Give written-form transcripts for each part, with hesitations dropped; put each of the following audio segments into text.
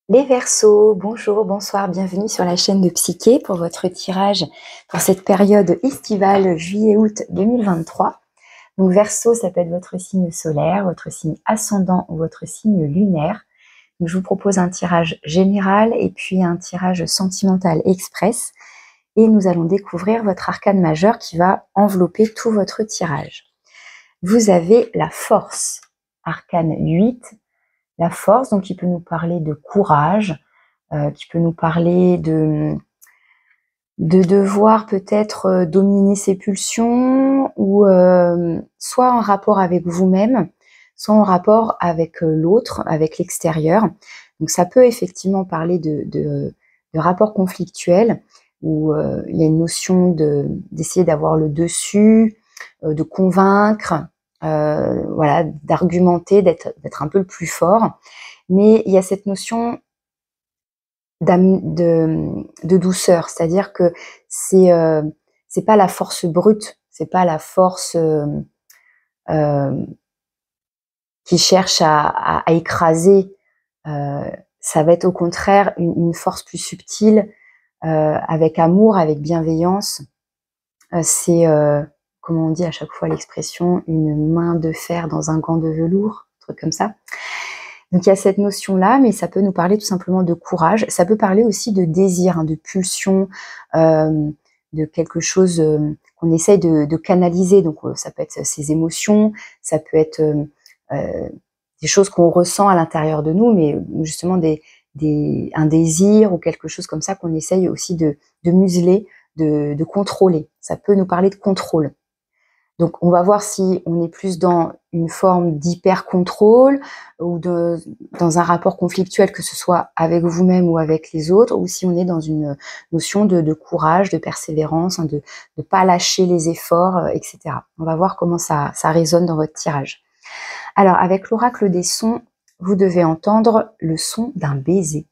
Les Verseaux, bonjour, bonsoir, bienvenue sur la chaîne de Psyché pour votre tirage pour cette période estivale juillet-août 2023. Donc Verseau, ça peut être votre signe solaire, votre signe ascendant ou votre signe lunaire. Donc, je vous propose un tirage général et puis un tirage sentimental express. Et nous allons découvrir votre arcane majeur qui va envelopper tout votre tirage. Vous avez la force, arcane 8. La force, donc qui peut nous parler de courage, qui peut nous parler de devoir peut-être dominer ses pulsions ou soit en rapport avec vous-même, soit en rapport avec l'autre, avec l'extérieur. Donc ça peut effectivement parler de rapports conflictuels où il y a une notion d'essayer d'avoir le dessus, de convaincre, voilà, d'argumenter, d'être un peu le plus fort. Mais il y a cette notion de douceur, c'est-à-dire que c'est pas la force brute, c'est pas la force qui cherche à écraser. Ça va être au contraire une force plus subtile, avec amour, avec bienveillance. C'est comment on dit à chaque fois l'expression, une main de fer dans un gant de velours, un truc comme ça. Donc il y a cette notion-là, mais ça peut nous parler tout simplement de courage. Ça peut parler aussi de désir, de pulsion, de quelque chose qu'on essaye de canaliser. Donc ça peut être ses émotions, ça peut être des choses qu'on ressent à l'intérieur de nous, mais justement un désir ou quelque chose comme ça qu'on essaye aussi de museler, de contrôler. Ça peut nous parler de contrôle. Donc, on va voir si on est plus dans une forme d'hyper-contrôle ou dans un rapport conflictuel, que ce soit avec vous-même ou avec les autres, ou si on est dans une notion de courage, de persévérance, hein, de ne pas lâcher les efforts, etc. On va voir comment ça résonne dans votre tirage. Alors, avec l'oracle des sons, vous devez entendre le son d'un baiser.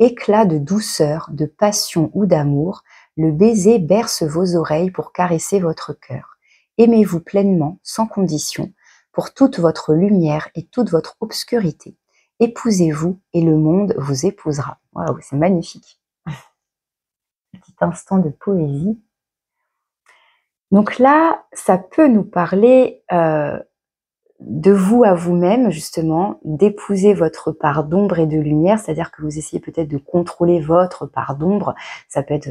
Éclat de douceur, de passion ou d'amour, le baiser berce vos oreilles pour caresser votre cœur. Aimez-vous pleinement, sans condition, pour toute votre lumière et toute votre obscurité. Épousez-vous et le monde vous épousera. Waouh, c'est magnifique. Petit instant de poésie. Donc là, ça peut nous parler de vous à vous-même, justement, d'épouser votre part d'ombre et de lumière, c'est-à-dire que vous essayez peut-être de contrôler votre part d'ombre. Ça peut être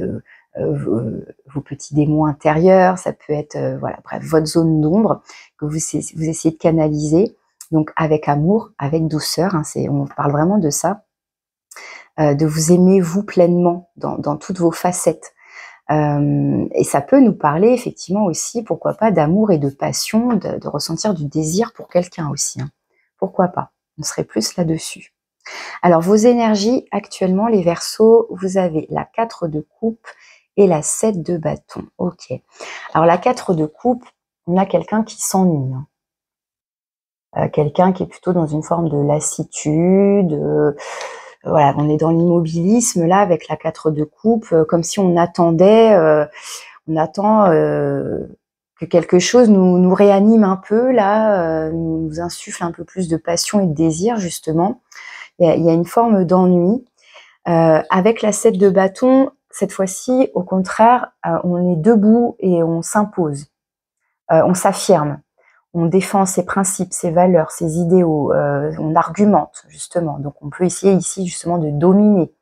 vos petits démons intérieurs, ça peut être voilà, bref, votre zone d'ombre que vous essayez de canaliser, donc avec amour, avec douceur, hein, on parle vraiment de ça, de vous aimer vous pleinement dans toutes vos facettes. Et ça peut nous parler effectivement aussi, pourquoi pas, d'amour et de passion, de ressentir du désir pour quelqu'un aussi, hein. Pourquoi pas, on serait plus là-dessus. Alors vos énergies actuellement, les Verseaux, vous avez la 4 de coupe et la 7 de bâton. Ok. Alors la 4 de coupe, on a quelqu'un qui s'ennuie, hein. Quelqu'un qui est plutôt dans une forme de lassitude. Voilà, on est dans l'immobilisme là avec la 4 de coupe, comme si on attendait, on attend que quelque chose nous réanime un peu là, nous insuffle un peu plus de passion et de désir justement. Il y a une forme d'ennui. Avec la 7 de bâton, cette fois-ci, au contraire, on est debout et on s'impose, on s'affirme, on défend ses principes, ses valeurs, ses idéaux, on argumente justement. Donc on peut essayer ici justement de dominer.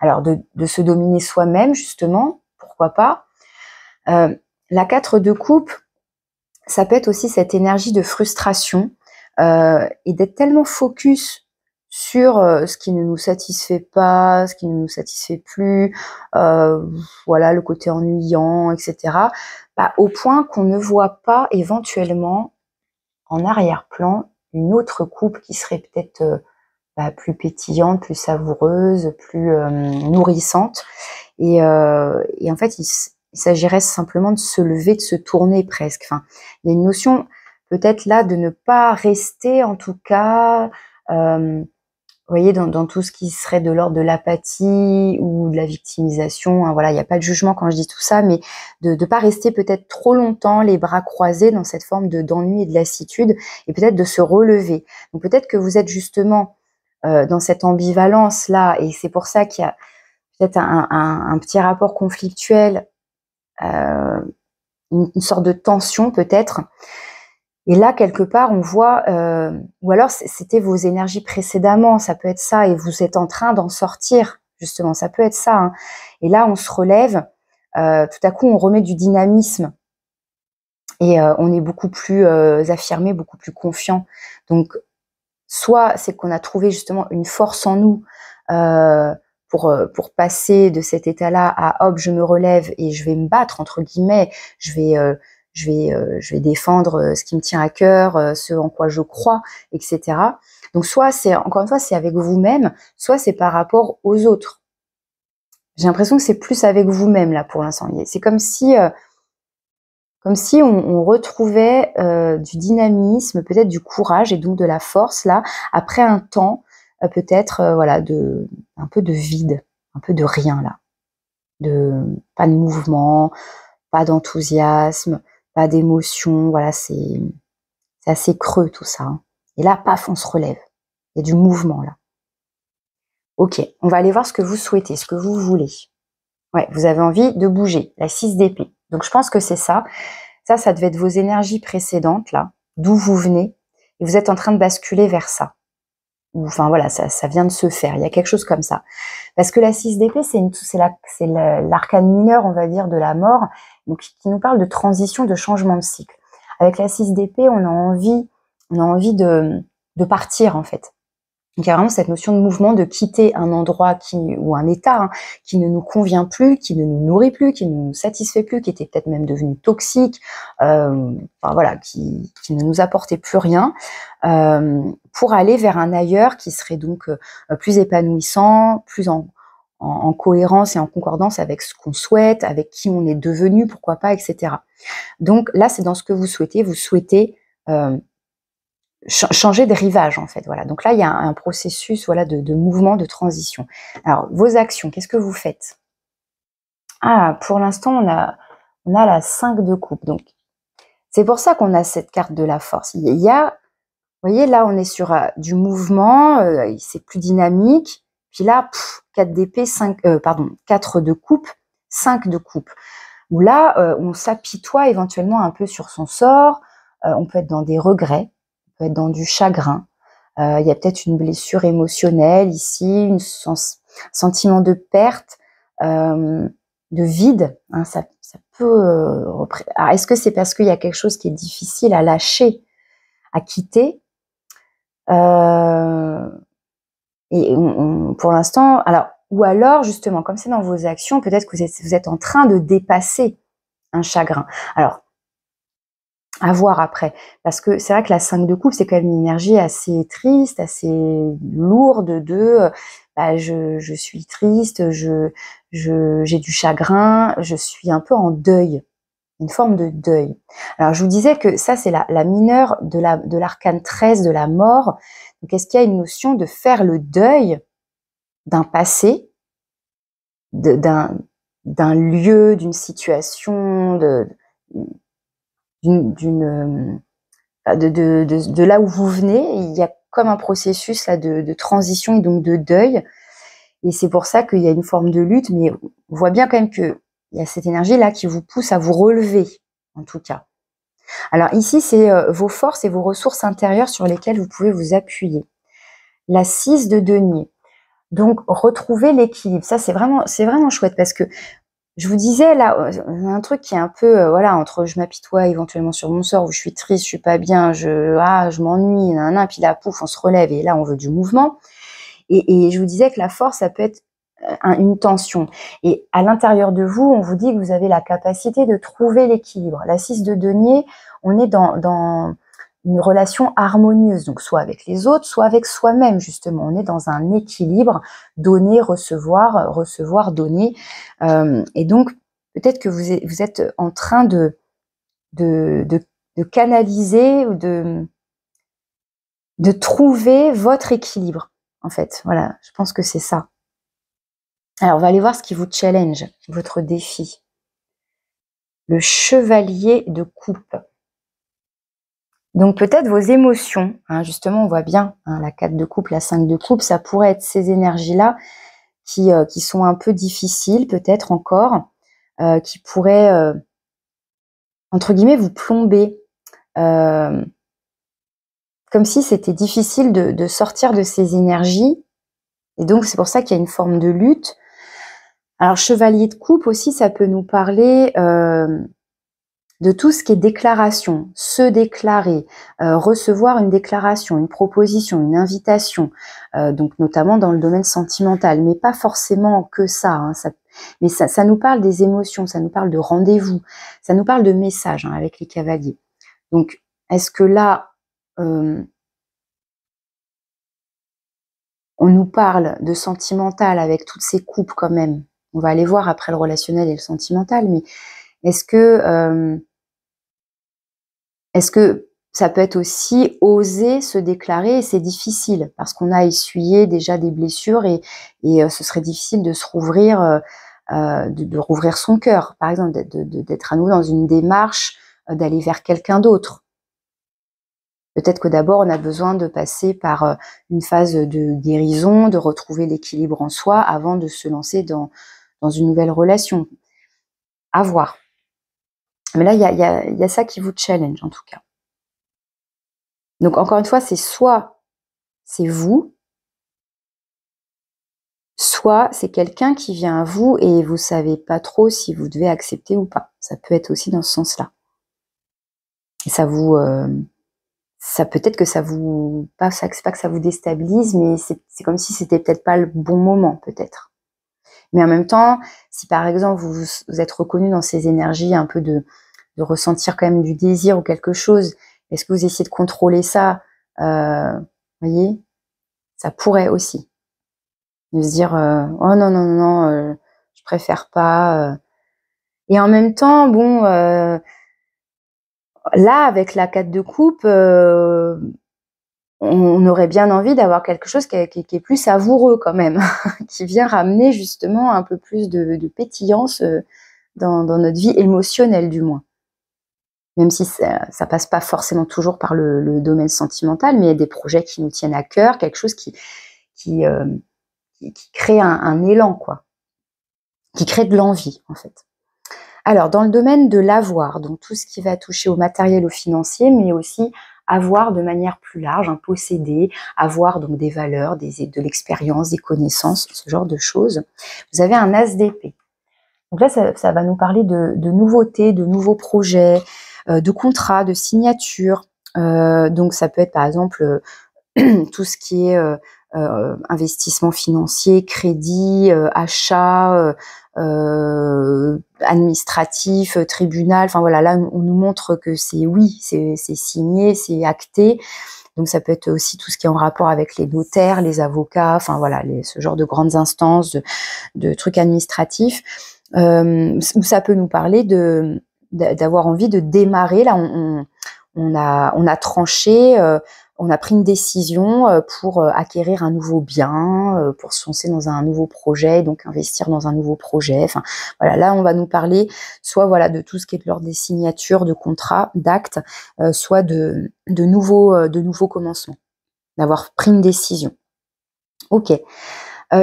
Alors de se dominer soi-même justement, pourquoi pas. La 4 de coupe, ça peut être aussi cette énergie de frustration et d'être tellement focus sur ce qui ne nous satisfait pas, ce qui ne nous satisfait plus, voilà, le côté ennuyant, etc. Bah, au point qu'on ne voit pas éventuellement en arrière-plan une autre coupe qui serait peut-être plus pétillante, plus savoureuse, plus nourrissante. Et en fait, il s'agirait simplement de se lever, de se tourner presque. Enfin, il y a une notion peut-être là de ne pas rester, en tout cas, vous voyez, dans tout ce qui serait de l'ordre de l'apathie ou de la victimisation. Hein, voilà, il n'y a pas de jugement quand je dis tout ça, mais de ne pas rester peut-être trop longtemps les bras croisés dans cette forme d'ennui et de lassitude, et peut-être de se relever. Donc peut-être que vous êtes justement dans cette ambivalence-là, et c'est pour ça qu'il y a peut-être un petit rapport conflictuel, une sorte de tension peut-être. Et là, quelque part, on voit, ou alors c'était vos énergies précédemment, ça peut être ça, et vous êtes en train d'en sortir, justement, ça peut être ça. Hein. Et là, on se relève, tout à coup, on remet du dynamisme, et on est beaucoup plus affirmé, beaucoup plus confiant. Donc, soit c'est qu'on a trouvé justement une force en nous pour passer de cet état-là à hop, je me relève et je vais me battre, entre guillemets, je vais défendre ce qui me tient à cœur, ce en quoi je crois, etc. Donc soit c'est, encore une fois, c'est avec vous-même, soit c'est par rapport aux autres. J'ai l'impression que c'est plus avec vous-même là pour l'instant. C'est comme si on retrouvait du dynamisme, peut-être du courage et donc de la force là, après un temps peut-être voilà, un peu de vide, un peu de rien là, pas de mouvement, pas d'enthousiasme, pas d'émotion, voilà, c'est assez creux tout ça. Hein. Et là, paf, on se relève. Il y a du mouvement là. Ok, on va aller voir ce que vous souhaitez, ce que vous voulez. Ouais, vous avez envie de bouger, la 6 d'épée. Donc je pense que c'est ça. Ça devait être vos énergies précédentes, là, d'où vous venez, et vous êtes en train de basculer vers ça. Ou, enfin voilà, ça vient de se faire, il y a quelque chose comme ça. Parce que la 6 d'épée, c'est l'arcane mineur, on va dire, de la mort, donc qui nous parle de transition, de changement de cycle. Avec la 6 d'épée, on a envie de partir, en fait. Donc il y a vraiment cette notion de mouvement, de quitter un endroit ou un état qui ne nous convient plus, qui ne nous nourrit plus, qui ne nous satisfait plus, qui était peut-être même devenu toxique, enfin voilà, qui ne nous apportait plus rien, pour aller vers un ailleurs qui serait donc plus épanouissant, plus en cohérence et en concordance avec ce qu'on souhaite, avec qui on est devenu, pourquoi pas, etc. Donc là, c'est dans ce que vous souhaitez. Vous souhaitez changer de rivage en fait, voilà. Donc là, il y a un processus, voilà, de mouvement, de transition. Alors, vos actions, qu'est-ce que vous faites? Ah, pour l'instant, on a la 5 de coupe. Donc, c'est pour ça qu'on a cette carte de la force. Il y a, vous voyez, là, on est sur du mouvement, c'est plus dynamique. Puis là, 4 d'épée, 4 de coupe, 5 de coupe. Où là, on s'apitoie éventuellement un peu sur son sort. On peut être dans des regrets, on peut être dans du chagrin. Il y a peut-être une blessure émotionnelle ici, un sentiment de perte, de vide. Hein, ça peut. Alors, est-ce que c'est parce qu'il y a quelque chose qui est difficile à lâcher, à quitter et pour l'instant, alors, ou alors justement, comme c'est dans vos actions, peut-être que vous êtes en train de dépasser un chagrin. Alors, à voir après, parce que c'est vrai que la 5 de coupe, c'est quand même une énergie assez triste, assez lourde je suis triste, j'ai du chagrin, je suis un peu en deuil, une forme de deuil. Alors je vous disais que ça c'est la mineure de l'arcane 13 de la mort. Donc est-ce qu'il y a une notion de faire le deuil d'un passé, d'un lieu, d'une situation, de là où vous venez, il y a comme un processus là de transition et donc de deuil. Et c'est pour ça qu'il y a une forme de lutte, mais on voit bien quand même qu'il y a cette énergie-là qui vous pousse à vous relever, en tout cas. Alors ici, c'est vos forces et vos ressources intérieures sur lesquelles vous pouvez vous appuyer. La 6 de denier. Donc, retrouver l'équilibre. Ça, c'est vraiment chouette parce que je vous disais là, un truc qui est un peu, voilà, entre je m'apitoie éventuellement sur mon sort, où je suis triste, je suis pas bien, je m'ennuie, puis là, pouf, on se relève et là, on veut du mouvement. Et je vous disais que la force, ça peut être une tension. Et à l'intérieur de vous, on vous dit que vous avez la capacité de trouver l'équilibre. La 6 de denier, on est dans une relation harmonieuse, donc soit avec les autres, soit avec soi-même, justement. On est dans un équilibre, donner, recevoir, donner. Et donc, peut-être que vous êtes en train de canaliser ou de trouver votre équilibre, en fait. Voilà, je pense que c'est ça. Alors, on va aller voir ce qui vous challenge, votre défi. Le chevalier de coupe. Donc peut-être vos émotions, hein, justement on voit bien, hein, la 4 de coupe, la 5 de coupe, ça pourrait être ces énergies-là qui sont un peu difficiles peut-être encore, qui pourraient, entre guillemets, vous plomber. Comme si c'était difficile de sortir de ces énergies. Et donc c'est pour ça qu'il y a une forme de lutte. Alors chevalier de coupe aussi, ça peut nous parler de tout ce qui est déclaration, se déclarer, recevoir une déclaration, une proposition, une invitation, donc notamment dans le domaine sentimental, mais pas forcément que ça, hein, mais ça nous parle des émotions, ça nous parle de rendez-vous, ça nous parle de messages, hein, avec les cavaliers. Donc est-ce que là, on nous parle de sentimental avec toutes ces coupes quand même? On va aller voir après le relationnel et le sentimental, mais est-ce que ça peut être aussi oser se déclarer, et c'est difficile parce qu'on a essuyé déjà des blessures et ce serait difficile de se rouvrir, de rouvrir son cœur, par exemple, d'être à nouveau dans une démarche, d'aller vers quelqu'un d'autre. Peut-être que d'abord on a besoin de passer par une phase de guérison, de retrouver l'équilibre en soi avant de se lancer dans une nouvelle relation. À voir. Mais là, il y a ça qui vous challenge en tout cas. Donc encore une fois, c'est soit c'est vous, soit c'est quelqu'un qui vient à vous et vous savez pas trop si vous devez accepter ou pas. Ça peut être aussi dans ce sens-là. Et ça vous, ça peut-être que ça vous, c'est pas que ça vous déstabilise, mais c'est comme si c'était peut-être pas le bon moment, peut-être. Mais en même temps, si par exemple vous êtes reconnu dans ces énergies un peu de ressentir quand même du désir ou quelque chose, est-ce que vous essayez de contrôler ça, voyez, ça pourrait aussi. De se dire oh non non non, je préfère pas. Et en même temps, bon, là avec la 4 de coupe, on aurait bien envie d'avoir quelque chose qui est plus savoureux quand même, qui vient ramener justement un peu plus de pétillance dans notre vie émotionnelle du moins. Même si ça passe pas forcément toujours par le domaine sentimental, mais il y a des projets qui nous tiennent à cœur, quelque chose qui crée un élan, quoi, qui crée de l'envie en fait. Alors dans le domaine de l'avoir, donc tout ce qui va toucher au matériel, au financier, mais aussi avoir de manière plus large, un posséder, avoir donc des valeurs, de l'expérience, des connaissances, ce genre de choses. Vous avez un as d'épée. Donc là, ça va nous parler de nouveautés, de nouveaux projets, de contrats, de signatures. Donc ça peut être par exemple tout ce qui est investissement financier, crédit, achat, administratif, tribunal. Enfin voilà, là on nous montre que c'est oui, c'est signé, c'est acté. Donc ça peut être aussi tout ce qui est en rapport avec les notaires, les avocats, enfin voilà, ce genre de grandes instances, de trucs administratifs. Où ça peut nous parler d'avoir envie de démarrer. Là, on a tranché, on a pris une décision pour acquérir un nouveau bien, pour se lancer dans un nouveau projet, donc investir dans un nouveau projet. Enfin, voilà, là, on va nous parler soit voilà de tout ce qui est de l'ordre des signatures, de contrats, d'actes, soit de nouveaux commencements, d'avoir pris une décision. Ok.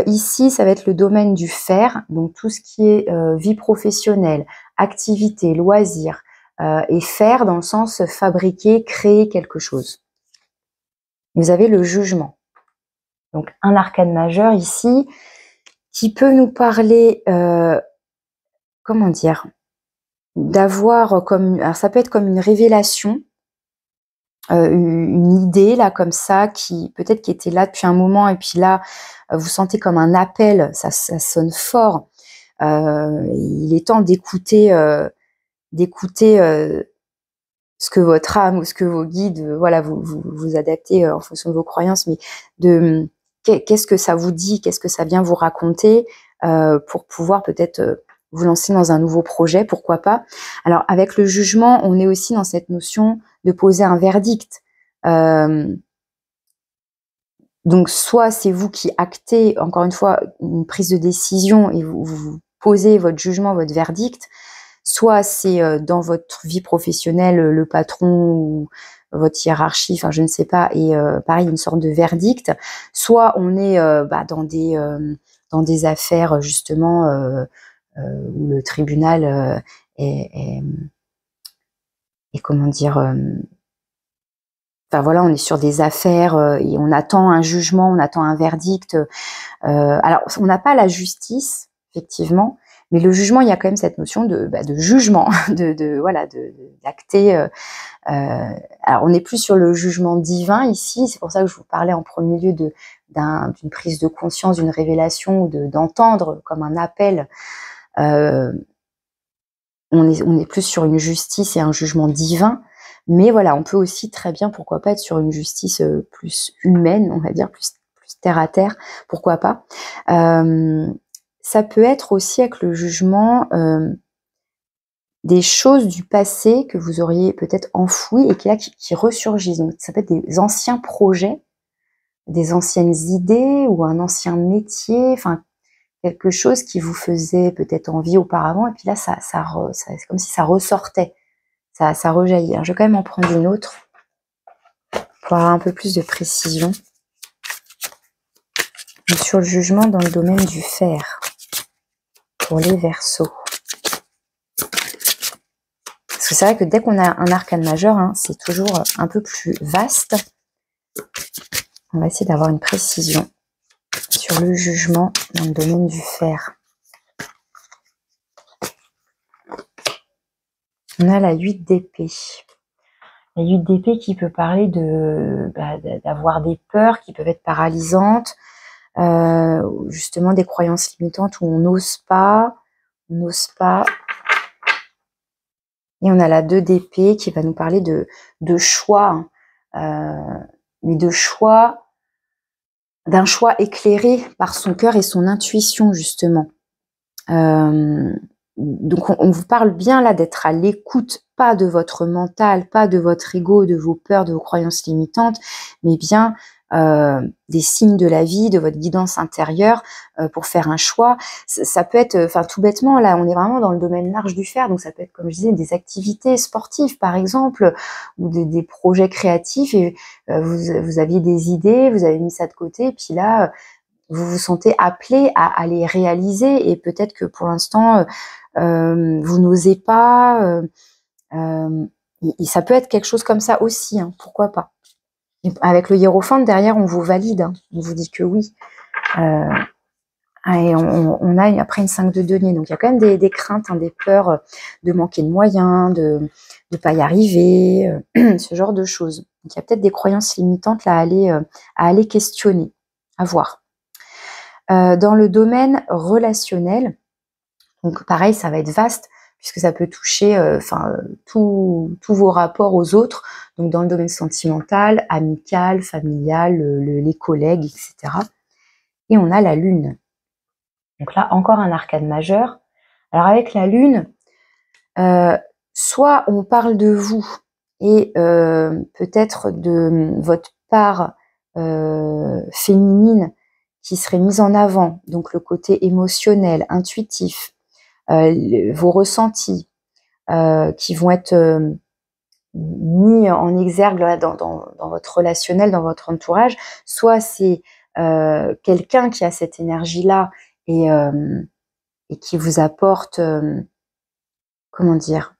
Ici, ça va être le domaine du faire, donc tout ce qui est vie professionnelle, activité, loisirs, et faire dans le sens fabriquer, créer quelque chose. Vous avez le jugement. Donc un arcane majeur ici qui peut nous parler, comment dire, d'avoir comme, alors ça peut être comme une révélation, une idée là comme ça qui peut-être qui était là depuis un moment et puis là vous sentez comme un appel, ça sonne fort. Il est temps d'écouter ce que votre âme ou ce que vos guides, voilà, vous adaptez en fonction de vos croyances, mais qu'est-ce que ça vous dit, qu'est-ce que ça vient vous raconter pour pouvoir peut-être vous lancer dans un nouveau projet, pourquoi pas. Alors avec le jugement, on est aussi dans cette notion de poser un verdict. Donc soit c'est vous qui actez, encore une fois, une prise de décision et vous posez votre jugement, votre verdict, soit c'est dans votre vie professionnelle le patron votre hiérarchie, enfin je ne sais pas, et pareil une sorte de verdict. Soit on est dans des affaires justement où le tribunal est comment dire, enfin voilà, on est sur des affaires et on attend un jugement, on attend un verdict. Alors, on n'a pas la justice, effectivement, mais le jugement, il y a quand même cette notion de jugement, voilà, d'acter. Alors, on n'est plus sur le jugement divin ici. C'est pour ça que je vous parlais en premier lieu d'une prise de conscience, d'une révélation, ou d'entendre comme un appel. On est plus sur une justice et un jugement divin. Mais voilà, on peut aussi très bien, pourquoi pas, être sur une justice plus humaine, on va dire, plus terre à terre, pourquoi pas. Ça peut être aussi avec le jugement des choses du passé que vous auriez peut-être enfouies et qui ressurgissent. Donc ça peut être des anciens projets, des anciennes idées ou un ancien métier, enfin quelque chose qui vous faisait peut-être envie auparavant, et puis là c'est comme si ça ressortait, ça rejaillit. Alors, je vais quand même en prendre une autre pour avoir un peu plus de précision sur le jugement dans le domaine du fer pour les Verseaux. Parce que c'est vrai que dès qu'on a un arcane majeur, hein, c'est toujours un peu plus vaste. On va essayer d'avoir une précision sur le jugement dans le domaine du fer. On a la 8 d'épée. La 8 d'épée qui peut parler d'avoir des peurs qui peuvent être paralysantes, justement des croyances limitantes où on n'ose pas. Et on a la 2 d'épée qui va nous parler de choix, mais d'un choix éclairé par son cœur et son intuition, justement. Donc on vous parle bien là d'être à l'écoute, pas de votre mental, pas de votre ego, de vos peurs, de vos croyances limitantes, mais bien des signes de la vie, de votre guidance intérieure pour faire un choix. Ça peut être, enfin tout bêtement, là on est vraiment dans le domaine large du fer, donc ça peut être, comme je disais, des activités sportives par exemple, ou des projets créatifs, et vous aviez des idées, vous avez mis ça de côté, et puis là vous vous sentez appelé à les réaliser, et peut-être que pour l'instant vous n'osez pas, et ça peut être quelque chose comme ça aussi, hein, pourquoi pas. Et avec le hiérophante derrière, on vous valide, hein, on vous dit que oui. Et on a après une 5 de denier, donc il y a quand même des craintes, hein, des peurs de manquer de moyens, de ne pas y arriver, ce genre de choses. Donc il y a peut-être des croyances limitantes là à aller questionner, à voir. Dans le domaine relationnel, donc pareil, ça va être vaste, puisque ça peut toucher tous vos rapports aux autres, donc dans le domaine sentimental, amical, familial, les collègues, etc. Et on a la lune. Donc là, encore un arcane majeur. Alors avec la lune, soit on parle de vous et peut-être de votre part féminine qui serait mise en avant, donc le côté émotionnel, intuitif, vos ressentis qui vont être mis en exergue là, dans votre relationnel, dans votre entourage. Soit c'est quelqu'un qui a cette énergie-là et qui vous apporte, comment dire,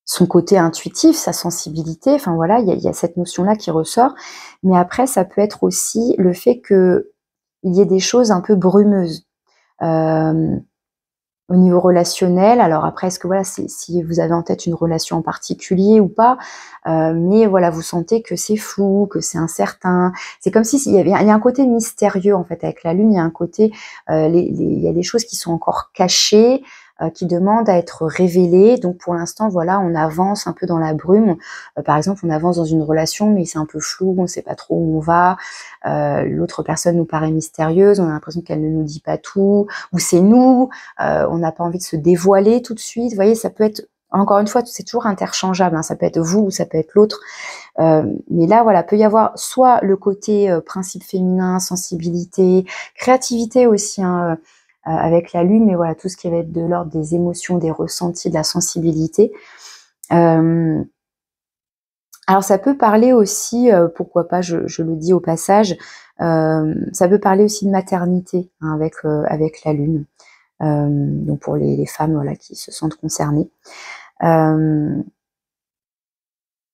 son côté intuitif, sa sensibilité, enfin voilà, il y a cette notion-là qui ressort. Mais après, ça peut être aussi le fait qu'il y ait des choses un peu brumeuses. Au niveau relationnel, alors après, est-ce que voilà, si vous avez en tête une relation en particulier ou pas, mais voilà, vous sentez que c'est flou, que c'est incertain. C'est comme si il y a un côté mystérieux en fait avec la lune. Il y a un côté, il y a des choses qui sont encore cachées, qui demandent à être révélées. Donc pour l'instant, voilà, on avance un peu dans la brume. Par exemple, on avance dans une relation, mais c'est un peu flou, on ne sait pas trop où on va. L'autre personne nous paraît mystérieuse, on a l'impression qu'elle ne nous dit pas tout, ou c'est nous. On n'a pas envie de se dévoiler tout de suite. Vous voyez, ça peut être, encore une fois, c'est toujours interchangeable, hein, ça peut être vous ou ça peut être l'autre. Mais là, voilà, peut y avoir soit le côté principe féminin, sensibilité, créativité aussi, hein, avec la lune, mais voilà, tout ce qui va être de l'ordre des émotions, des ressentis, de la sensibilité. Alors ça peut parler aussi, pourquoi pas, je le dis au passage, ça peut parler aussi de maternité, hein, avec la lune. Donc pour les femmes, voilà, qui se sentent concernées.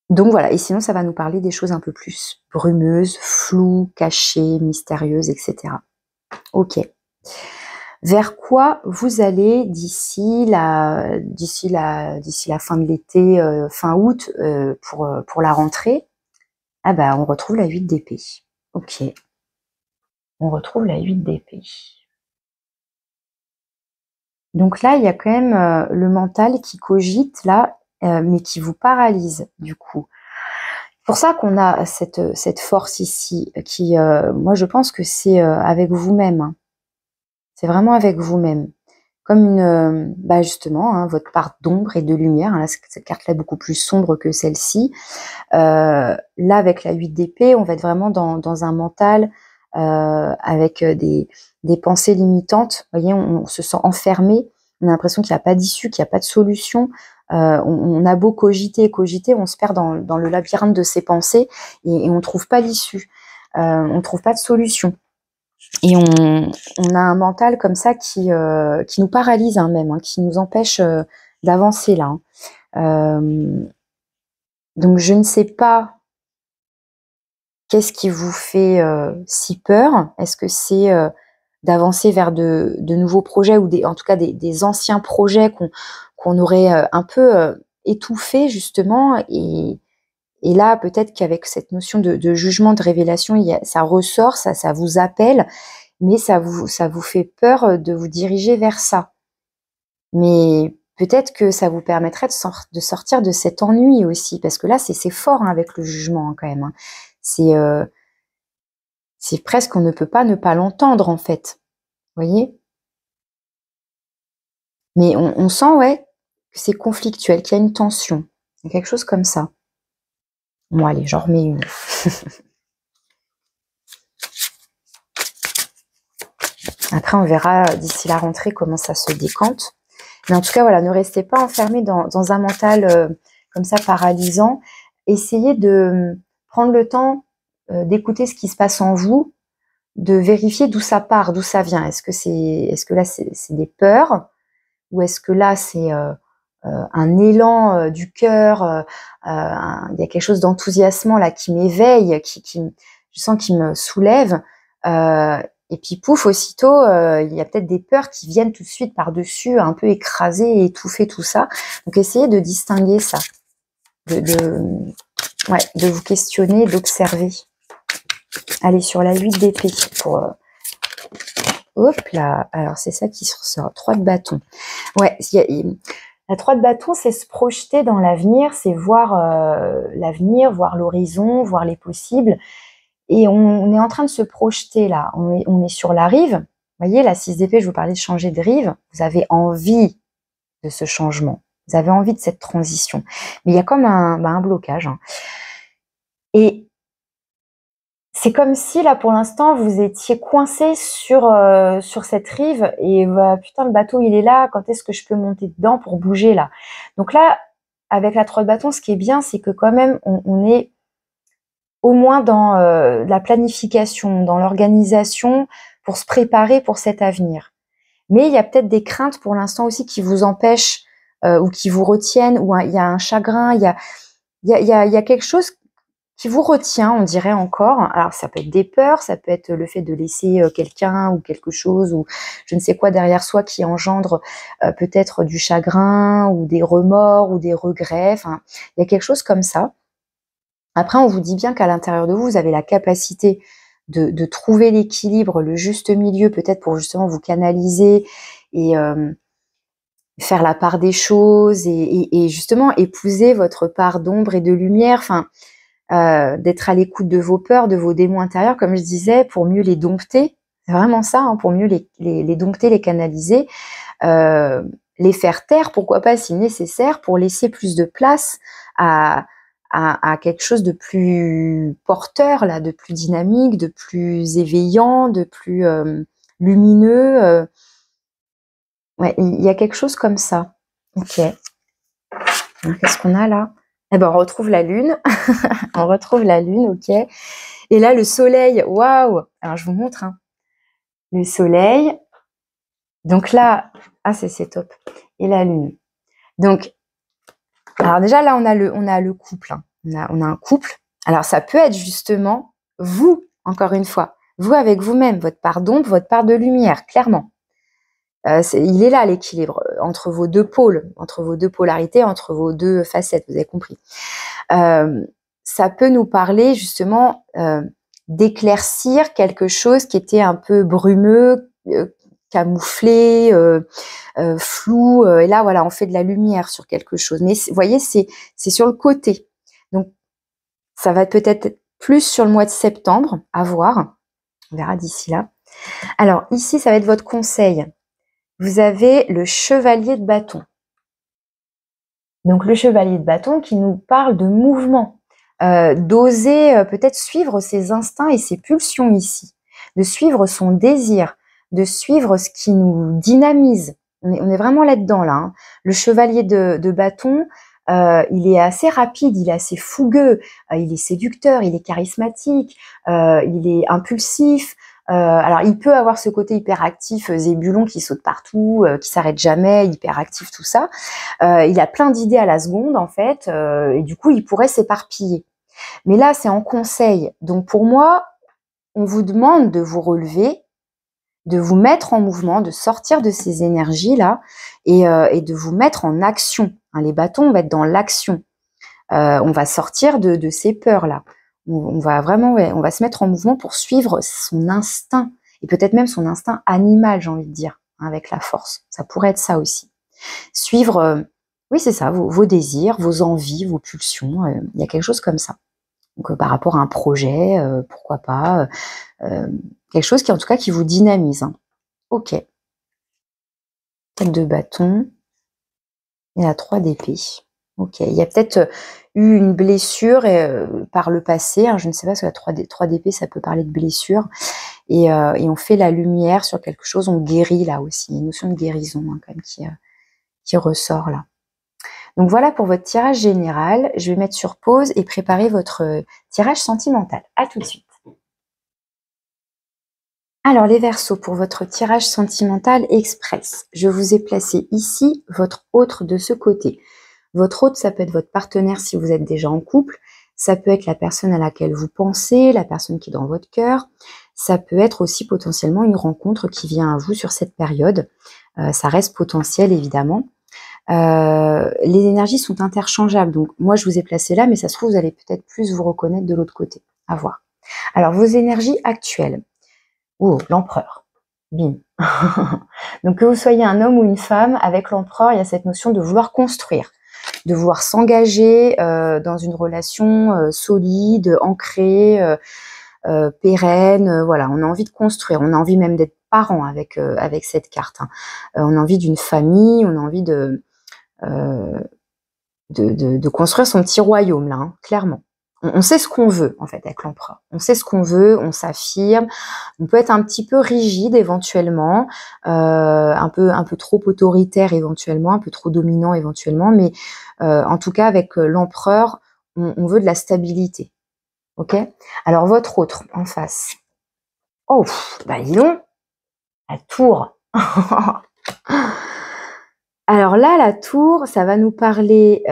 Donc voilà, et sinon ça va nous parler des choses un peu plus brumeuses, floues, cachées, mystérieuses, etc. Ok. Vers quoi vous allez d'ici la fin de l'été, fin août, pour la rentrée? Ah bah on retrouve la 8 d'épée. Ok. On retrouve la 8 d'épée. Donc là, il y a quand même le mental qui cogite là, mais qui vous paralyse du coup. C'est pour ça qu'on a cette force ici, qui, moi je pense que c'est avec vous-même. Hein. C'est vraiment avec vous-même. Comme une, bah justement, hein, votre part d'ombre et de lumière. Hein, là, cette carte-là est beaucoup plus sombre que celle-ci. Là, avec la 8 d'épée, on va être vraiment dans un mental avec des pensées limitantes. Vous voyez, on se sent enfermé. On a l'impression qu'il n'y a pas d'issue, qu'il n'y a pas de solution. On a beau cogiter, on se perd dans le labyrinthe de ses pensées et on ne trouve pas d'issue. On ne trouve pas de solution. Et on a un mental comme ça qui nous paralyse hein, même, hein, qui nous empêche d'avancer là. Hein. Donc je ne sais pas qu'est-ce qui vous fait si peur. Est-ce que c'est d'avancer vers de nouveaux projets ou en tout cas des anciens projets qu'on aurait un peu étouffés justement et là, peut-être qu'avec cette notion de jugement, de révélation, ça ressort, ça vous appelle, mais ça vous fait peur de vous diriger vers ça. Mais peut-être que ça vous permettrait de sortir de cet ennui aussi, parce que là, c'est fort hein, avec le jugement hein, quand même. Hein. C'est presque, on ne peut pas ne pas l'entendre en fait. Vous voyez? Mais on sent, ouais, que c'est conflictuel, qu'il y a une tension. Il y a quelque chose comme ça. Bon, allez, j'en remets une. Après, on verra d'ici la rentrée comment ça se décante. Mais en tout cas, voilà, ne restez pas enfermés dans un mental comme ça paralysant. Essayez de prendre le temps d'écouter ce qui se passe en vous, de vérifier d'où ça part, d'où ça vient. Est-ce que là, c'est des peurs ou est-ce que là, c'est un élan du cœur, il y a quelque chose d'enthousiasmant là qui m'éveille, je sens qu'il me soulève. Et puis pouf, aussitôt, il y a peut-être des peurs qui viennent tout de suite par-dessus, un peu écraser et étouffer tout ça. Donc essayez de distinguer ça, de vous questionner, d'observer. Allez, sur la 8 d'épée pour... hop là, alors c'est ça qui ressort, 3 de bâton. Ouais, la 3 de bâton, c'est se projeter dans l'avenir, c'est voir l'avenir, voir l'horizon, voir les possibles. Et on est en train de se projeter là, on est sur la rive. Vous voyez, la 6 d'épée, je vous parlais de changer de rive. Vous avez envie de ce changement. Vous avez envie de cette transition. Mais il y a comme un blocage. Hein. Et c'est comme si là, pour l'instant, vous étiez coincé sur cette rive et putain, le bateau, il est là. Quand est-ce que je peux monter dedans pour bouger là? Donc là, avec la 3 de bâton, ce qui est bien, c'est que quand même, on est au moins dans la planification, dans l'organisation pour se préparer pour cet avenir. Mais il y a peut-être des craintes pour l'instant aussi qui vous empêchent ou qui vous retiennent, ou il y a un chagrin, il y a quelque chose qui vous retient, on dirait encore. Alors ça peut être des peurs, ça peut être le fait de laisser quelqu'un ou quelque chose ou je ne sais quoi derrière soi qui engendre peut-être du chagrin ou des remords ou des regrets. Enfin, il y a quelque chose comme ça. Après, on vous dit bien qu'à l'intérieur de vous, vous avez la capacité de trouver l'équilibre, le juste milieu, peut-être pour justement vous canaliser et faire la part des choses et justement épouser votre part d'ombre et de lumière, enfin, d'être à l'écoute de vos peurs, de vos démons intérieurs, comme je disais, pour mieux les dompter. C'est vraiment ça, hein, pour mieux les dompter, les canaliser, les faire taire, pourquoi pas si nécessaire, pour laisser plus de place à quelque chose de plus porteur, là, de plus dynamique, de plus éveillant, de plus lumineux. Ouais, il y a quelque chose comme ça. Ok. Qu'est-ce qu'on a là? Eh ben, on retrouve la lune. On retrouve la lune, ok. Et là, le soleil, waouh. Alors, je vous montre, hein. Le soleil. Donc là, ah, c'est top. Et la lune. Donc, alors déjà, là, on a le couple, hein. On a un couple. Alors, ça peut être justement vous, encore une fois. Vous avec vous-même, votre part d'ombre, votre part de lumière, clairement. Il est là l'équilibre entre vos deux pôles, entre vos deux polarités, entre vos deux facettes, vous avez compris. Ça peut nous parler justement d'éclaircir quelque chose qui était un peu brumeux, camouflé, flou. Et là, voilà, on fait de la lumière sur quelque chose. Mais vous voyez, c'est sur le côté. Donc, ça va peut-être plus sur le mois de septembre, à voir. On verra d'ici là. Alors, ici, ça va être votre conseil. Vous avez le chevalier de bâton. Donc, le chevalier de bâton qui nous parle de mouvement, d'oser peut-être suivre ses instincts et ses pulsions ici, de suivre son désir, de suivre ce qui nous dynamise. On est vraiment là-dedans, là. Hein. Le chevalier de bâton, il est assez rapide, il est assez fougueux, il est séducteur, il est charismatique, il est impulsif. Alors, il peut avoir ce côté hyperactif, zébulon qui saute partout, qui s'arrête jamais, hyperactif, tout ça. Il a plein d'idées à la seconde, en fait, et du coup, il pourrait s'éparpiller. Mais là, c'est en conseil. Donc, pour moi, on vous demande de vous relever, de vous mettre en mouvement, de sortir de ces énergies-là et de vous mettre en action. Hein, les bâtons, on va être dans l'action. On va sortir de ces peurs-là. On va vraiment, ouais, on va se mettre en mouvement pour suivre son instinct et peut-être même son instinct animal, j'ai envie de dire, hein, avec la force. Ça pourrait être ça aussi. Suivre, oui, c'est ça, vos désirs, vos envies, vos pulsions. Il y a quelque chose comme ça. Donc, par rapport à un projet, pourquoi pas, quelque chose qui, en tout cas, qui vous dynamise. Hein. Ok. Tête de bâton et la 3 d'épée. Ok. Il y a peut-être eu une blessure par le passé. Hein, je ne sais pas, parce que la 3 d'épée, ça peut parler de blessure. Et on fait la lumière sur quelque chose. On guérit là aussi. Il y a une notion de guérison hein, quand même qui ressort là. Donc voilà pour votre tirage général. Je vais mettre sur pause et préparer votre tirage sentimental. À tout de suite. Alors les Verseaux, pour votre tirage sentimental express, je vous ai placé ici votre autre de ce côté. Votre autre, ça peut être votre partenaire si vous êtes déjà en couple. Ça peut être la personne à laquelle vous pensez, la personne qui est dans votre cœur. Ça peut être aussi potentiellement une rencontre qui vient à vous sur cette période. Ça reste potentiel évidemment. Les énergies sont interchangeables. Donc, moi, je vous ai placé là, mais ça se trouve, vous allez peut-être plus vous reconnaître de l'autre côté. À voir. Alors, vos énergies actuelles. Oh, l'empereur. Bim. Donc, que vous soyez un homme ou une femme, avec l'empereur, il y a cette notion de vouloir construire, de vouloir s'engager dans une relation solide, ancrée, pérenne. Voilà, on a envie de construire. On a envie même d'être parents avec cette carte. Hein. On a envie d'une famille, on a envie de construire son petit royaume là, hein, clairement. On sait ce qu'on veut en fait avec l'empereur. On sait ce qu'on veut, on s'affirme. On peut être un petit peu rigide éventuellement, un peu trop autoritaire éventuellement, un peu trop dominant éventuellement, mais en tout cas avec l'empereur, on veut de la stabilité. Ok. Alors votre autre en face. Oh, bah dis donc, la tour. Alors là, la tour, ça va nous parler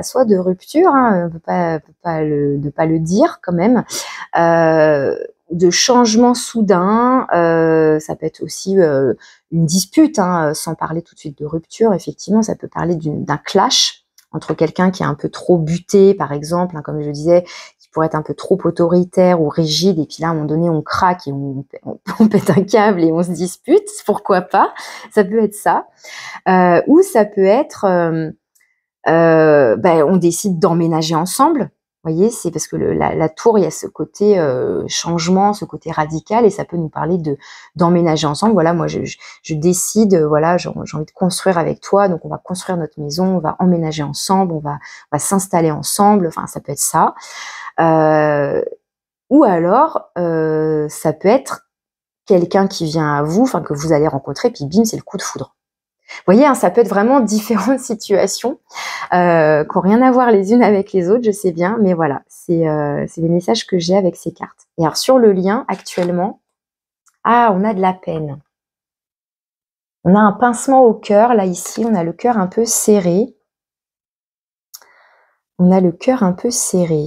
soit de rupture, hein, on ne peut pas le dire quand même, de changement soudain, ça peut être aussi une dispute, hein, sans parler tout de suite de rupture, effectivement, ça peut parler d'un clash entre quelqu'un qui est un peu trop buté, par exemple, hein, comme je disais, pour être un peu trop autoritaire ou rigide, et puis là, à un moment donné, on craque et on pète un câble et on se dispute, pourquoi pas, ça peut être ça. Ou ça peut être, on décide d'emménager ensemble, vous voyez, c'est parce que la tour, il y a ce côté changement, ce côté radical, et ça peut nous parler d'emménager ensemble. Voilà, moi, je décide, voilà, j'ai envie de construire avec toi, donc on va construire notre maison, on va emménager ensemble, on va s'installer ensemble, enfin, ça peut être ça. Ou alors, ça peut être quelqu'un qui vient à vous, enfin que vous allez rencontrer, puis bim, c'est le coup de foudre. Vous voyez, hein, ça peut être vraiment différentes situations qui n'ont rien à voir les unes avec les autres, je sais bien, mais voilà, c'est les messages que j'ai avec ces cartes. Et alors sur le lien, actuellement, ah, on a de la peine. On a un pincement au cœur, là ici, on a le cœur un peu serré. On a le cœur un peu serré,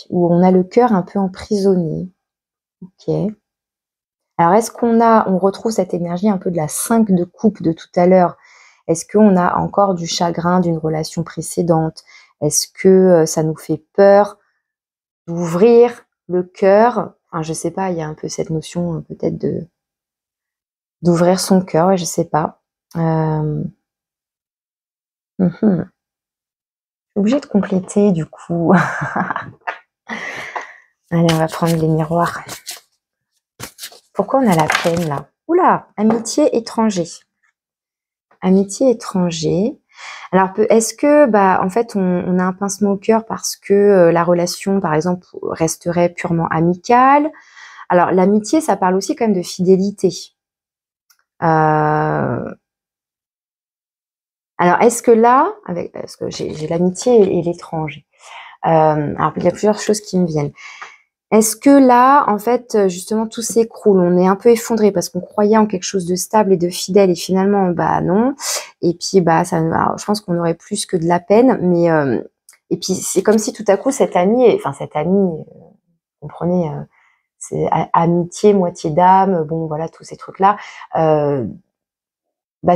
ou on a le cœur un peu emprisonné. Ok. Alors, est-ce on retrouve cette énergie un peu de la 5 de coupe de tout à l'heure? Est-ce qu'on a encore du chagrin d'une relation précédente? Est-ce que ça nous fait peur d'ouvrir le cœur? Enfin, je sais pas, il y a un peu cette notion peut-être d'ouvrir son cœur, ouais, je sais pas. Je suis obligée de compléter du coup. Allez, on va prendre les miroirs. Pourquoi on a la peine là? Oula, amitié étranger. Amitié étranger. Alors, est-ce que, en fait, on a un pincement au cœur parce que la relation, par exemple, resterait purement amicale? Alors, l'amitié, ça parle aussi quand même de fidélité. Alors, est-ce que là, parce que j'ai l'amitié et l'étranger. Alors, il y a plusieurs choses qui me viennent. Est-ce que là, en fait, justement, tout s'écroule, on est un peu effondré parce qu'on croyait en quelque chose de stable et de fidèle et finalement, non. Et puis, alors, je pense qu'on aurait plus que de la peine, mais et puis c'est comme si tout à coup cette amie, comprenez, c'est amitié, moitié d'âme, bon voilà tous ces trucs-là.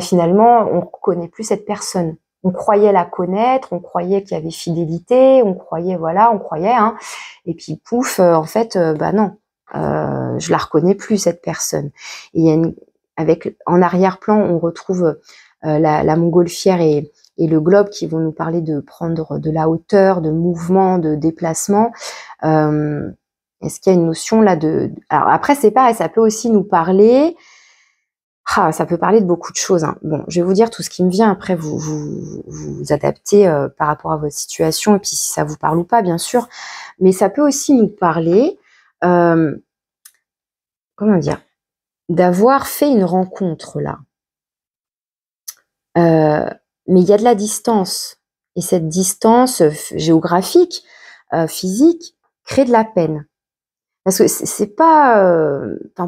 Finalement, on ne reconnaît plus cette personne. On croyait la connaître, on croyait qu'il y avait fidélité, on croyait, hein. Et puis, pouf, en fait, non, je la reconnais plus, cette personne. Et il y a en arrière-plan, on retrouve la montgolfière et le globe qui vont nous parler de prendre de la hauteur, de mouvement, de déplacement. Est-ce qu'il y a une notion là Alors après, c'est pareil, ça peut aussi nous parler... ça peut parler de beaucoup de choses, hein. Bon, je vais vous dire tout ce qui me vient. Après, vous adaptez par rapport à votre situation et puis si ça vous parle ou pas, bien sûr. Mais ça peut aussi nous parler, comment dire, d'avoir fait une rencontre là. Mais il y a de la distance. Et cette distance géographique, physique, crée de la peine. Parce que c'est pas...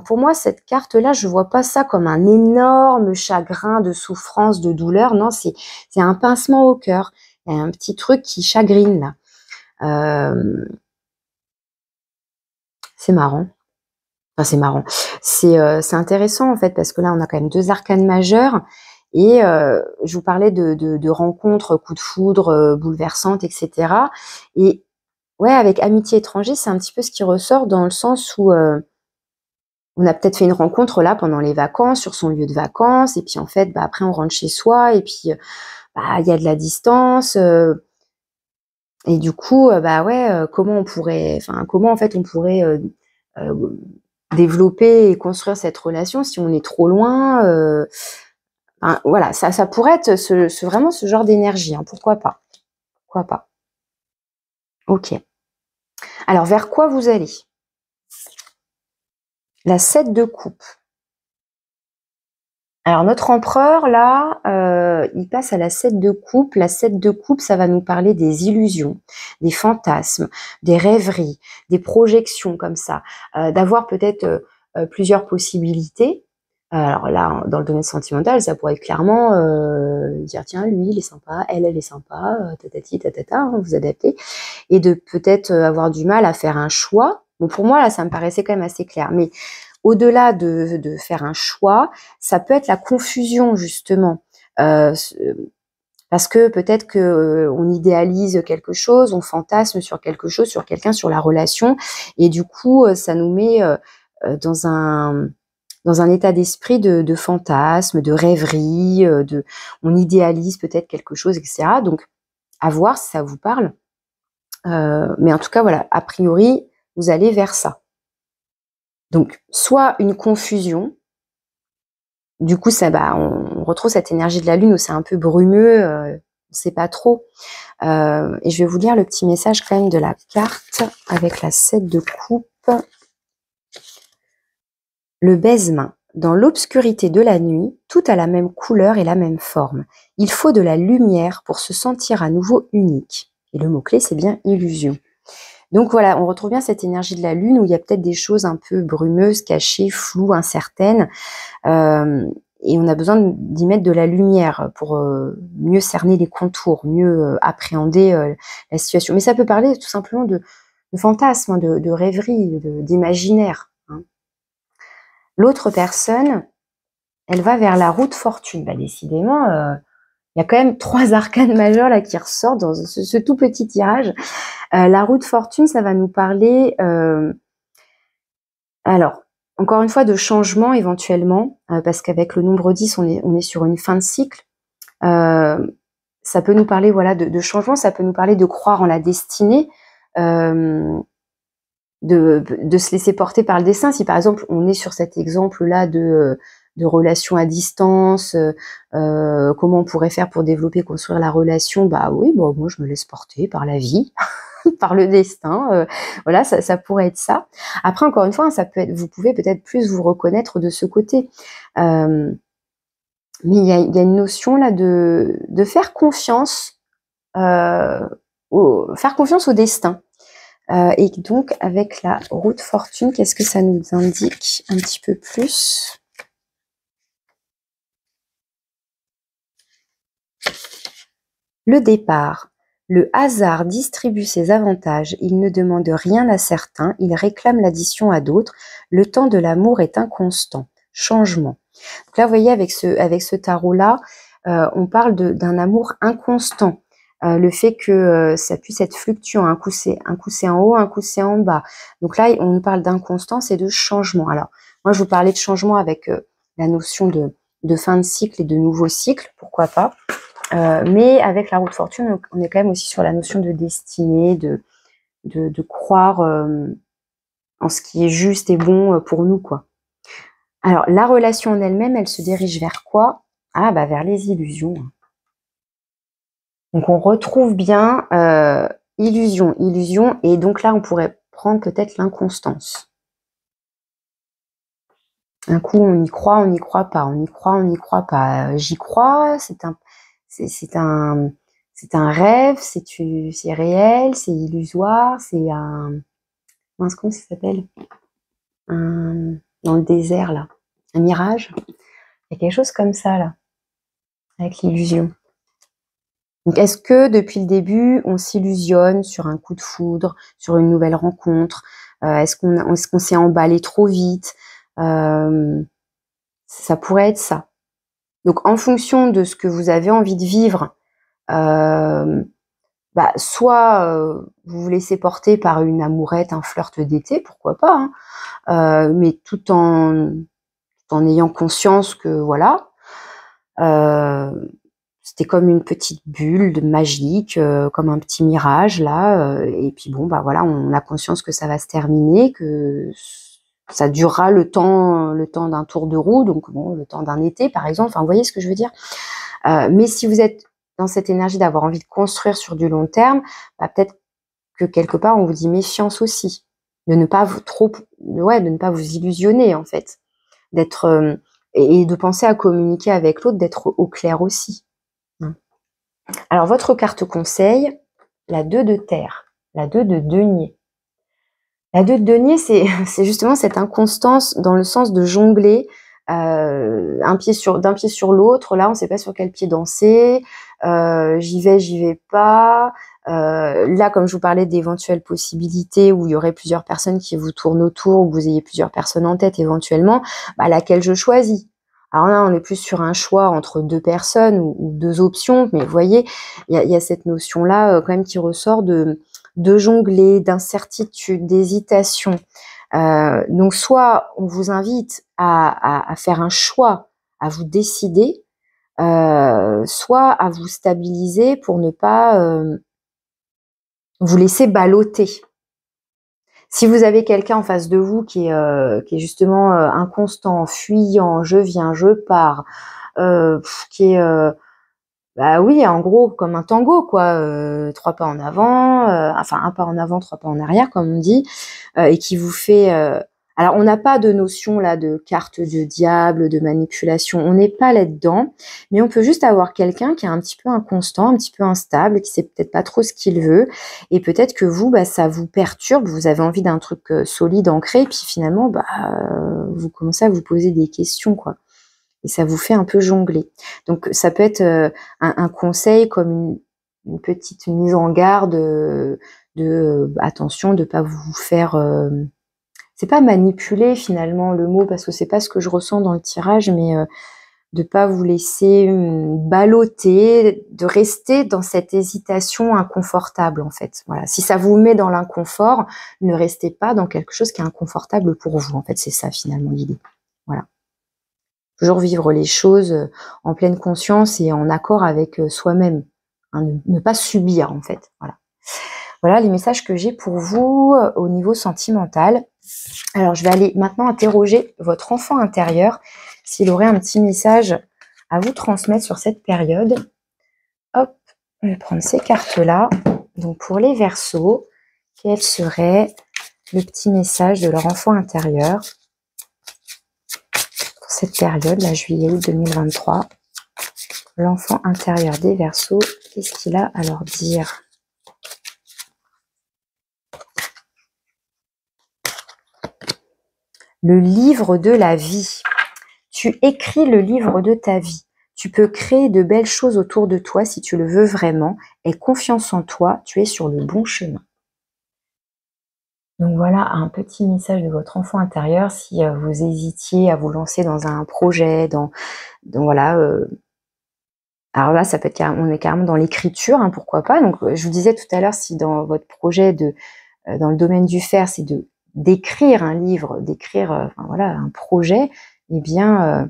pour moi, cette carte-là, je vois pas ça comme un énorme chagrin de souffrance, de douleur. Non, c'est un pincement au cœur. Il y a un petit truc qui chagrine, là. C'est marrant. Enfin, c'est marrant. C'est intéressant, en fait, parce que là, on a quand même 2 arcanes majeures. Et je vous parlais de rencontres, coups de foudre, bouleversantes, etc. Et ouais, avec amitié étranger, c'est un petit peu ce qui ressort dans le sens où... on a peut-être fait une rencontre là pendant les vacances, sur son lieu de vacances, et puis en fait, après on rentre chez soi, et puis il y a de la distance, et du coup, comment en fait on pourrait développer et construire cette relation si on est trop loin, voilà, ça pourrait être vraiment ce genre d'énergie, hein, pourquoi pas, pourquoi pas. Ok. Alors vers quoi vous allez? La 7 de coupe. Alors notre empereur là, il passe à la 7 de coupe. La 7 de coupe, ça va nous parler des illusions, des fantasmes, des rêveries, des projections comme ça, d'avoir peut-être plusieurs possibilités. Alors là, dans le domaine sentimental, ça pourrait être clairement dire tiens, lui il est sympa, elle est sympa, tatati tatata, hein, vous adaptez, et de peut-être avoir du mal à faire un choix. Bon, pour moi là, ça me paraissait quand même assez clair, mais au-delà de faire un choix, ça peut être la confusion justement, parce que peut-être que on idéalise quelque chose, on fantasme sur quelque chose, sur quelqu'un, sur la relation, et du coup, ça nous met dans un état d'esprit de fantasme, de rêverie, on idéalise peut-être quelque chose, etc. Donc, à voir si ça vous parle. Mais en tout cas, voilà, a priori, vous allez vers ça. Donc, soit une confusion, du coup, on retrouve cette énergie de la lune où c'est un peu brumeux, on ne sait pas trop. Et je vais vous lire le petit message quand même de la carte avec la 7 de coupe. Le baise-main. dans l'obscurité de la nuit, tout a la même couleur et la même forme. Il faut de la lumière pour se sentir à nouveau unique. Et le mot-clé, c'est bien illusion. Donc voilà, on retrouve bien cette énergie de la lune où il y a peut-être des choses un peu brumeuses, cachées, floues, incertaines. Et on a besoin d'y mettre de la lumière pour mieux cerner les contours, mieux appréhender la situation. Mais ça peut parler tout simplement de fantasmes, de rêveries, d'imaginaire. Hein. L'autre personne, elle va vers la roue de fortune. Bah, décidément, il y a quand même 3 arcanes majeures là qui ressortent dans ce tout petit tirage. La roue de fortune, ça va nous parler... alors, encore une fois, de changement éventuellement, parce qu'avec le nombre 10, on est sur une fin de cycle. Ça peut nous parler voilà, de changement, ça peut nous parler de croire en la destinée, de se laisser porter par le destin. Si par exemple, on est sur cet exemple-là de relation à distance, comment on pourrait faire pour développer, construire la relation, bah oui, bon, moi je me laisse porter par la vie. Par le destin, voilà, ça pourrait être ça. Après, encore une fois, ça peut être, vous pouvez peut-être plus vous reconnaître de ce côté. Mais il y a une notion là de faire confiance, faire confiance au destin. Et donc, avec la roue de fortune, qu'est-ce que ça nous indique un petit peu plus? Le départ. Le hasard distribue ses avantages, il ne demande rien à certains, il réclame l'addition à d'autres. Le temps de l'amour est inconstant. Changement. Donc là, vous voyez, avec ce tarot-là, on parle d'un amour inconstant. Le fait que ça puisse être fluctuant. Un coup, c'est en haut, un coup, c'est en bas. Donc là, on nous parle d'inconstance et de changement. Alors, moi, je vous parlais de changement avec la notion de fin de cycle et de nouveau cycle, pourquoi pas. Mais avec la roue de fortune, on est quand même aussi sur la notion de destinée, de croire en ce qui est juste et bon pour nous, quoi. Alors, la relation en elle-même, elle se dirige vers quoi? Ah, bah vers les illusions. Donc, on retrouve bien illusion, et donc là, on pourrait prendre peut-être l'inconstance. Un coup, on y croit pas, on y croit pas. J'y crois, c'est un rêve, c'est réel, c'est illusoire, c'est un... Comment ça s'appelle? Dans le désert, là. Un mirage. Il y a quelque chose comme ça, là, avec l'illusion. Donc, est-ce que, depuis le début, on s'illusionne sur un coup de foudre, sur une nouvelle rencontre? Est-ce qu'on s'est emballé trop vite? Ça pourrait être ça. Donc, en fonction de ce que vous avez envie de vivre, soit vous vous laissez porter par une amourette, un flirt d'été, pourquoi pas, hein, mais tout en ayant conscience que voilà, c'était comme une petite bulle magique, comme un petit mirage là, et puis bon bah voilà, on a conscience que ça va se terminer, que ça durera le temps d'un tour de roue, donc bon, le temps d'un été par exemple. Enfin, vous voyez ce que je veux dire. Mais si vous êtes dans cette énergie d'avoir envie de construire sur du long terme, bah, peut-être que quelque part on vous dit méfiance aussi, de ne pas de ne pas vous illusionner en fait, d'être et de penser à communiquer avec l'autre, d'être au clair aussi. Alors votre carte conseil, la 2 de terre, la 2 de denier. La 2 de denier, c'est justement cette inconstance dans le sens de jongler d'un pied sur l'autre. Là, on ne sait pas sur quel pied danser. J'y vais pas. Là, comme je vous parlais d'éventuelles possibilités où il y aurait plusieurs personnes qui vous tournent autour, ou que vous ayez plusieurs personnes en tête éventuellement, laquelle je choisis? Alors là, on est plus sur un choix entre 2 personnes ou 2 options, mais vous voyez, il y a cette notion-là quand même qui ressort de jongler, d'incertitude, d'hésitation. Donc soit on vous invite à faire un choix, à vous décider, soit à vous stabiliser pour ne pas vous laisser balloter. Si vous avez quelqu'un en face de vous qui est justement inconstant, fuyant, je viens, je pars, qui est bah oui, en gros, comme un tango, quoi. 3 pas en avant, enfin 1 pas en avant, 3 pas en arrière, comme on dit, et qui vous fait Alors, on n'a pas de notion là de carte de diable, de manipulation, on n'est pas là-dedans, mais on peut juste avoir quelqu'un qui est un petit peu inconstant, un petit peu instable, qui sait peut-être pas trop ce qu'il veut, et peut-être que vous, ça vous perturbe, vous avez envie d'un truc solide, ancré, et puis finalement, vous commencez à vous poser des questions, quoi. Et ça vous fait un peu jongler. Donc, ça peut être un conseil comme une petite mise en garde attention de pas vous faire... c'est pas manipuler finalement le mot, parce que c'est pas ce que je ressens dans le tirage, mais de pas vous laisser balloter, de rester dans cette hésitation inconfortable en fait. Voilà. Si ça vous met dans l'inconfort, ne restez pas dans quelque chose qui est inconfortable pour vous. En fait, c'est ça finalement l'idée. Voilà. Toujours vivre les choses en pleine conscience et en accord avec soi-même. Hein, ne pas subir en fait. Voilà. Voilà les messages que j'ai pour vous au niveau sentimental. Alors, je vais aller maintenant interroger votre enfant intérieur s'il aurait un petit message à vous transmettre sur cette période. Hop, je vais prendre ces cartes-là. Donc, pour les Verseaux, quel serait le petit message de leur enfant intérieur pour cette période, la juillet-août 2023? L'enfant intérieur des Verseaux, qu'est-ce qu'il a à leur dire ? Le livre de la vie. Tu écris le livre de ta vie. Tu peux créer de belles choses autour de toi si tu le veux vraiment. Aie confiance en toi, tu es sur le bon chemin. Donc voilà un petit message de votre enfant intérieur si vous hésitiez à vous lancer dans un projet, voilà. Alors là, ça peut être on est carrément dans l'écriture, hein, pourquoi pas. Donc je vous disais tout à l'heure, si dans votre projet dans le domaine du faire, c'est d'écrire un livre, d'écrire voilà, un projet, eh bien,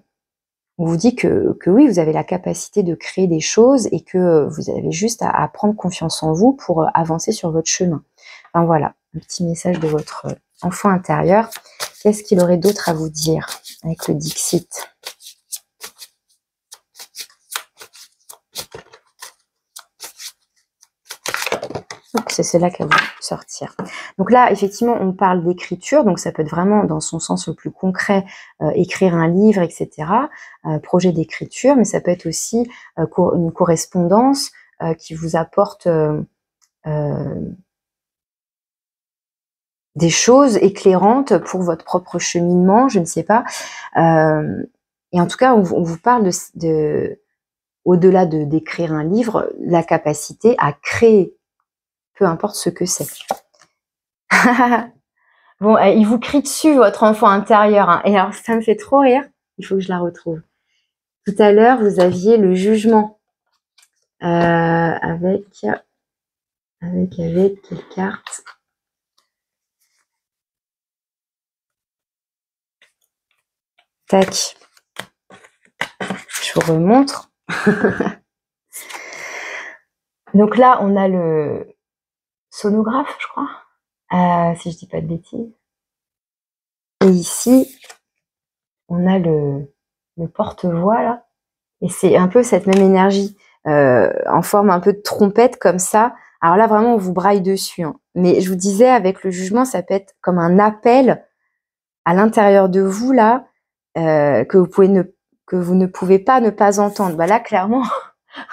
on vous dit que oui, vous avez la capacité de créer des choses et que vous avez juste à prendre confiance en vous pour avancer sur votre chemin. Enfin voilà, un petit message de votre enfant intérieur. Qu'est-ce qu'il aurait d'autre à vous dire avec le Dixit ? C'est celle-là qui va vous sortir. Donc là, effectivement, on parle d'écriture, donc ça peut être vraiment dans son sens le plus concret, écrire un livre, etc. Projet d'écriture, mais ça peut être aussi une correspondance qui vous apporte des choses éclairantes pour votre propre cheminement, je ne sais pas. Et en tout cas, on vous parle au-delà d'écrire un livre, la capacité à créer, peu importe ce que c'est. Bon, il vous crie dessus, votre enfant intérieur. Hein. Et alors, ça me fait trop rire. Il faut que je la retrouve. Tout à l'heure, vous aviez le jugement. Avec quelle carte ? Tac. Je vous remontre. Donc là, on a le sonographe, je crois. Si je dis pas de bêtises. Et ici, on a le porte-voix, là. Et c'est un peu cette même énergie, en forme un peu de trompette, comme ça. Alors là, vraiment, on vous braille dessus. Hein. Mais je vous disais, avec le jugement, ça peut être comme un appel à l'intérieur de vous, là, que vous ne pouvez pas ne pas entendre. Bah là, clairement,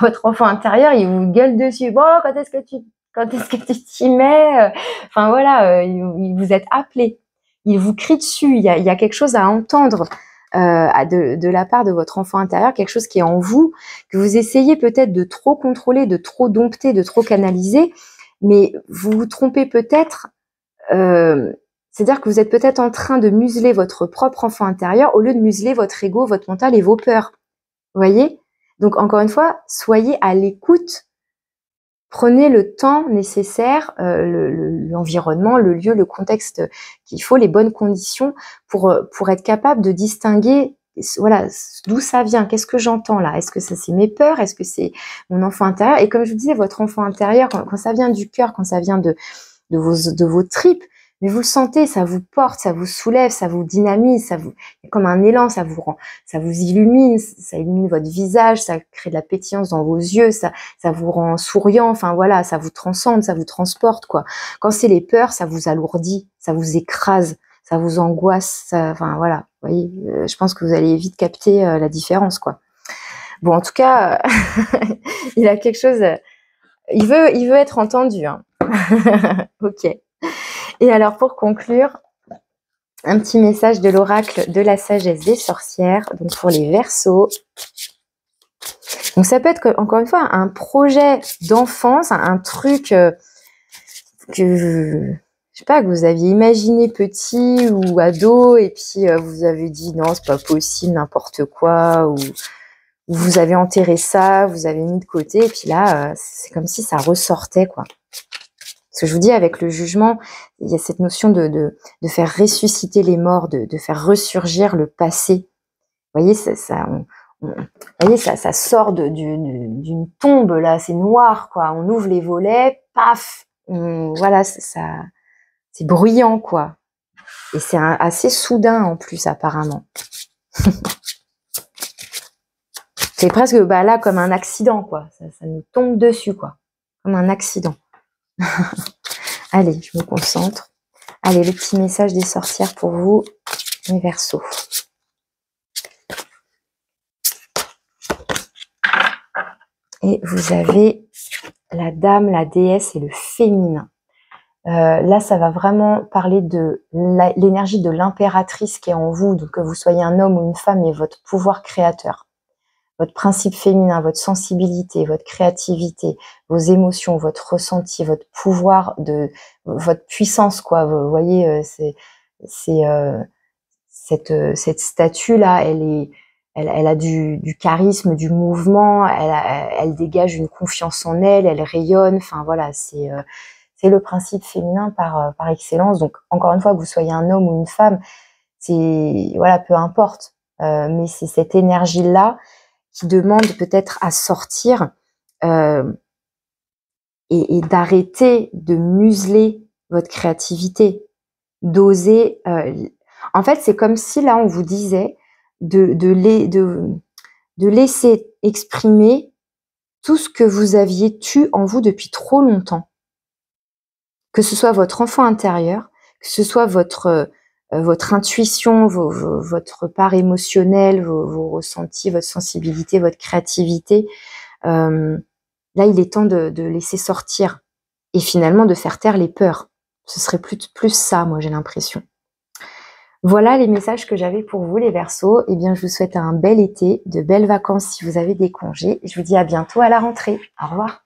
votre enfant intérieur, il vous gueule dessus. Bon, quand est-ce que tu t'y mets ? Enfin voilà, vous êtes appelé. Il vous crie dessus. Il y a quelque chose à entendre de la part de votre enfant intérieur, quelque chose qui est en vous, que vous essayez peut-être de trop contrôler, de trop dompter, de trop canaliser, mais vous vous trompez peut-être. C'est-à-dire que vous êtes peut-être en train de museler votre propre enfant intérieur au lieu de museler votre ego, votre mental et vos peurs. Vous voyez ? Donc, encore une fois, soyez à l'écoute. Prenez le temps nécessaire, l'environnement, le lieu, le contexte qu'il faut, les bonnes conditions pour être capable de distinguer, voilà, d'où ça vient, qu'est-ce que j'entends là ? Est-ce que ça c'est mes peurs ? Est-ce que c'est mon enfant intérieur ? Et comme je vous disais, votre enfant intérieur, quand ça vient du cœur, quand ça vient de vos tripes, mais vous le sentez, ça vous porte, ça vous soulève, ça vous dynamise, comme un élan, ça vous illumine, ça illumine votre visage, ça crée de la pétillance dans vos yeux, ça vous rend souriant, enfin voilà, ça vous transcende, ça vous transporte, quoi. Quand c'est les peurs, ça vous alourdit, ça vous écrase, ça vous angoisse, enfin voilà, vous voyez, je pense que vous allez vite capter la différence, quoi. Bon, en tout cas, il a quelque chose, il veut être entendu, hein. Ok. Et alors, pour conclure, un petit message de l'oracle de la sagesse des sorcières, donc pour les Verseaux. Donc ça peut être, encore une fois, un projet d'enfance, un truc que je sais pas, que vous aviez imaginé petit ou ado, et puis vous avez dit non, c'est pas possible, n'importe quoi, ou vous avez enterré ça, vous avez mis de côté, et puis là, c'est comme si ça ressortait, quoi. Parce que je vous dis, avec le jugement, il y a cette notion de faire ressusciter les morts, de faire ressurgir le passé. Vous voyez, vous voyez, ça sort d'une tombe, là, c'est noir, quoi. On ouvre les volets, paf, voilà, c'est bruyant, quoi. Et c'est assez soudain, en plus, apparemment. C'est presque, là, comme un accident, quoi. Ça nous tombe dessus, quoi. Comme un accident. Allez, je me concentre. Allez, le petit message des sorcières pour vous, les Verseaux. Et vous avez la dame, la déesse et le féminin. Là, ça va vraiment parler de l'énergie de l'impératrice qui est en vous, donc que vous soyez un homme ou une femme, et votre pouvoir créateur, votre principe féminin, votre sensibilité, votre créativité, vos émotions, votre ressenti, votre pouvoir, votre puissance, quoi. Vous voyez, cette statue-là, elle a du charisme, du mouvement, elle dégage une confiance en elle, elle rayonne. Enfin voilà, c'est le principe féminin par excellence. Donc encore une fois, que vous soyez un homme ou une femme, c'est voilà, peu importe. Mais c'est cette énergie-là qui demande peut-être à sortir et d'arrêter de museler votre créativité, d'oser. En fait, c'est comme si là, on vous disait de laisser exprimer tout ce que vous aviez tu en vous depuis trop longtemps. Que ce soit votre enfant intérieur, que ce soit votre intuition, votre part émotionnelle, vos ressentis, votre sensibilité, votre créativité. Là, il est temps de laisser sortir et finalement de faire taire les peurs. Ce serait plus ça, moi, j'ai l'impression. Voilà les messages que j'avais pour vous, les Verseaux. Eh bien, je vous souhaite un bel été, de belles vacances si vous avez des congés. Je vous dis à bientôt à la rentrée. Au revoir.